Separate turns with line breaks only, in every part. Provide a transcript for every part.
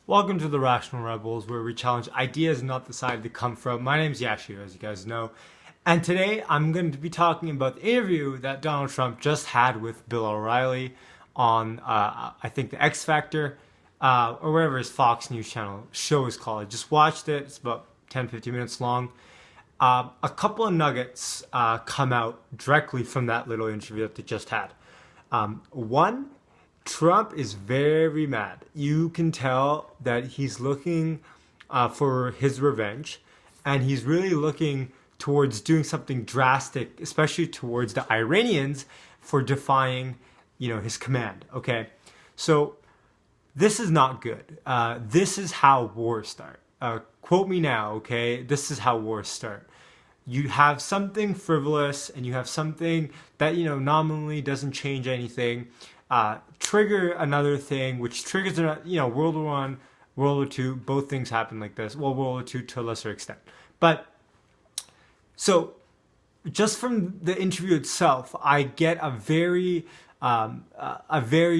Welcome to the Rational Rebels, where we challenge ideas, not the side they come from. My name's Yashio, as you guys know. And today I'm going to be talking about the interview that Donald Trump just had with Bill O'Reilly on, I think, the X Factor, or whatever his Fox News channel show is called. I just watched it. It's about 10-15 minutes long. A couple of nuggets come out directly from that little interview that they just had. One, Trump is very mad. You can tell that he's looking for his revenge, and he's really looking towards doing something drastic, especially towards the Iranians for defying, his command. Okay, so this is not good. This is how wars start. Quote me now, okay? This is how wars start. You have something frivolous, and you have something that nominally doesn't change anything. Trigger another thing, which triggers, World War I, World War II, both things happen like this. Well, World War II to a lesser extent. But, so, just from the interview itself, I get a very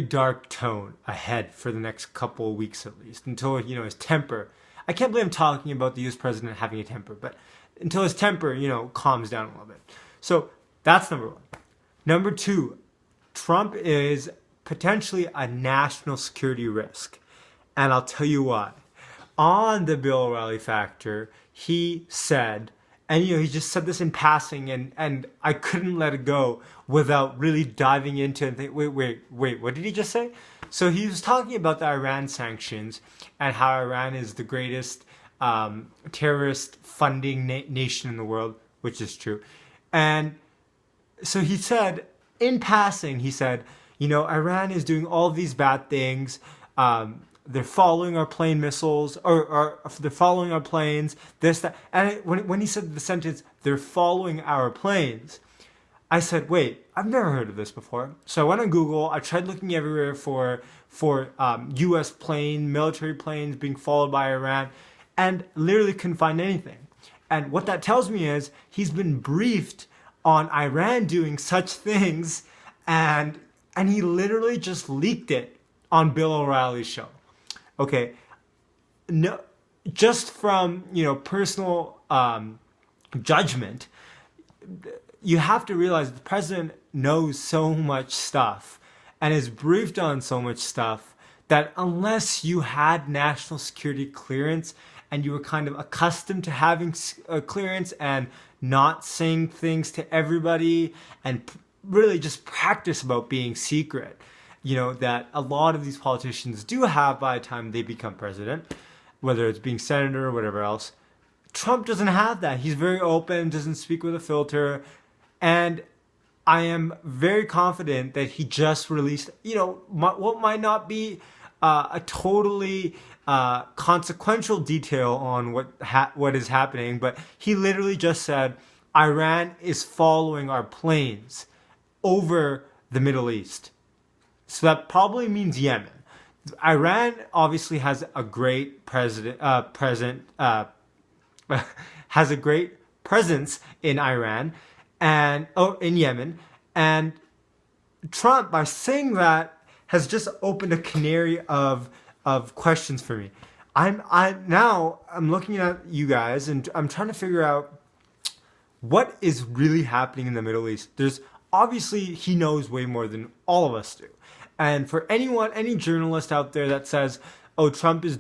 dark tone ahead for the next couple of weeks at least, until, his temper. I can't believe I'm talking about the US president having a temper, but until his temper, calms down a little bit. So, that's number one. Number two, Trump is potentially a national security risk. And I'll tell you why. On the Bill O'Reilly factor, he said, and he just said this in passing, and I couldn't let it go without really diving into it and think, wait, what did he just say? So he was talking about the Iran sanctions and how Iran is the greatest terrorist funding nation in the world, which is true. And so he said, in passing, he said, Iran is doing all these bad things. They're following our plane missiles, or they're following our planes, this, that. And when he said the sentence, they're following our planes, I said, wait, I've never heard of this before. So I went on Google. I tried looking everywhere for U.S. military planes being followed by Iran, and literally couldn't find anything. And what that tells me is he's been briefed on Iran doing such things, and he literally just leaked it on Bill O'Reilly's show. Okay, no, just from personal judgment, you have to realize the president knows so much stuff and is briefed on so much stuff that unless you had national security clearance and you were kind of accustomed to having a clearance and not saying things to everybody and really just practice about being secret, that a lot of these politicians do have by the time they become president, whether it's being senator or whatever else. Trump doesn't have that. He's very open, doesn't speak with a filter, and I am very confident that he just released, what might not be a totally consequential detail on what is happening, but he literally just said Iran is following our planes over the Middle East. So that probably means Yemen. Iran obviously has a great has a great presence in Iran and in Yemen, and Trump, by saying that, has just opened a canary of questions for me. I'm looking at you guys and I'm trying to figure out what is really happening in the Middle East. There's obviously, he knows way more than all of us do. And for any journalist out there that says, oh, Trump is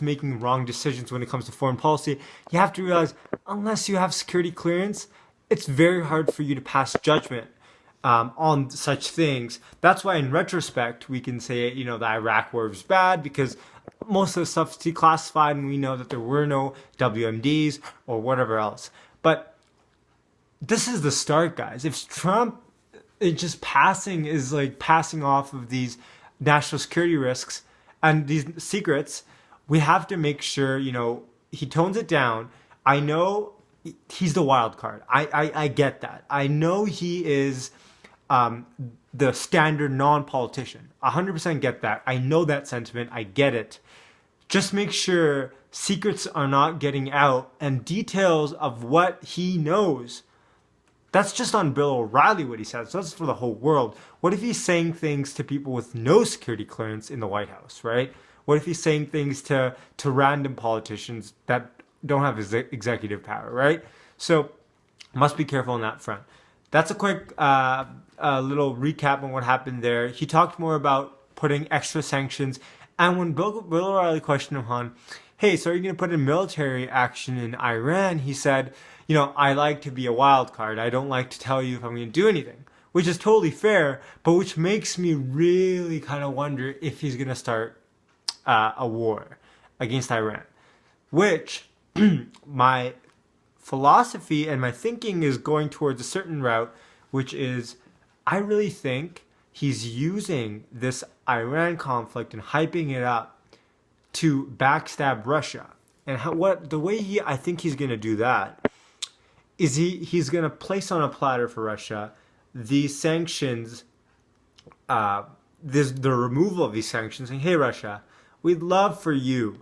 making wrong decisions when it comes to foreign policy, you have to realize, unless you have security clearance, it's very hard for you to pass judgment on such things. That's why, in retrospect, we can say, the Iraq war was bad because most of the stuff's declassified and we know that there were no WMDs or whatever else. But this is the start, guys. If Trump is passing off of these national security risks and these secrets, we have to make sure, he tones it down. I know he's the wild card. I get that. I know he is the standard non-politician. 100% get that. I know that sentiment. I get it. Just make sure secrets are not getting out and details of what he knows. That's just on Bill O'Reilly what he says. So that's for the whole world. What if he's saying things to people with no security clearance in the White House, right? What if he's saying things to random politicians that don't have executive power, right? So must be careful on that front. That's a quick little recap on what happened there. He talked more about putting extra sanctions. And when Bill O'Reilly questioned him on, hey, so are you going to put in military action in Iran? He said, I like to be a wild card. I don't like to tell you if I'm going to do anything, which is totally fair, but which makes me really kind of wonder if he's going to start a war against Iran, which my philosophy and my thinking is going towards a certain route, which is I really think he's using this Iran conflict and hyping it up to backstab Russia. And the way I think he's going to do that is he's going to place on a platter for Russia these sanctions, the removal of these sanctions, saying, hey, Russia, we'd love for you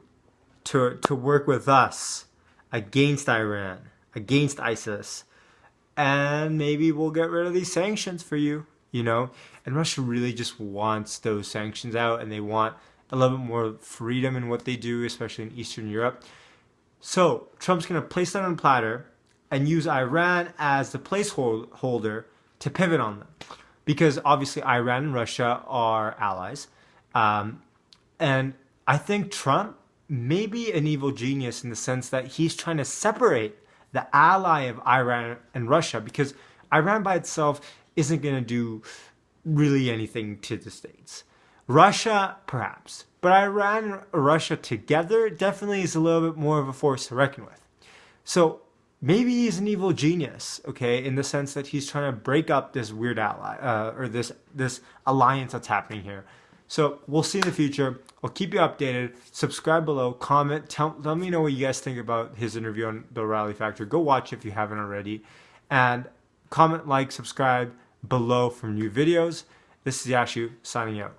to work with us against Iran, against ISIS, and maybe we'll get rid of these sanctions for you, And Russia really just wants those sanctions out, and they want a little bit more freedom in what they do, especially in Eastern Europe. So Trump's going to place that on a platter and use Iran as the placeholder to pivot on them. Because obviously Iran and Russia are allies. And I think Trump may be an evil genius in the sense that he's trying to separate the ally of Iran and Russia, because Iran by itself isn't going to do really anything to the States. Russia, perhaps. But Iran and Russia together definitely is a little bit more of a force to reckon with. So maybe he's an evil genius, okay, in the sense that he's trying to break up this weird ally, or this alliance that's happening here. So we'll see in the future. I'll keep you updated. Subscribe below, comment, let me know what you guys think about his interview on the O'Reilly Factor. Go watch if you haven't already. And comment, like, subscribe below for new videos. This is Yashu signing out.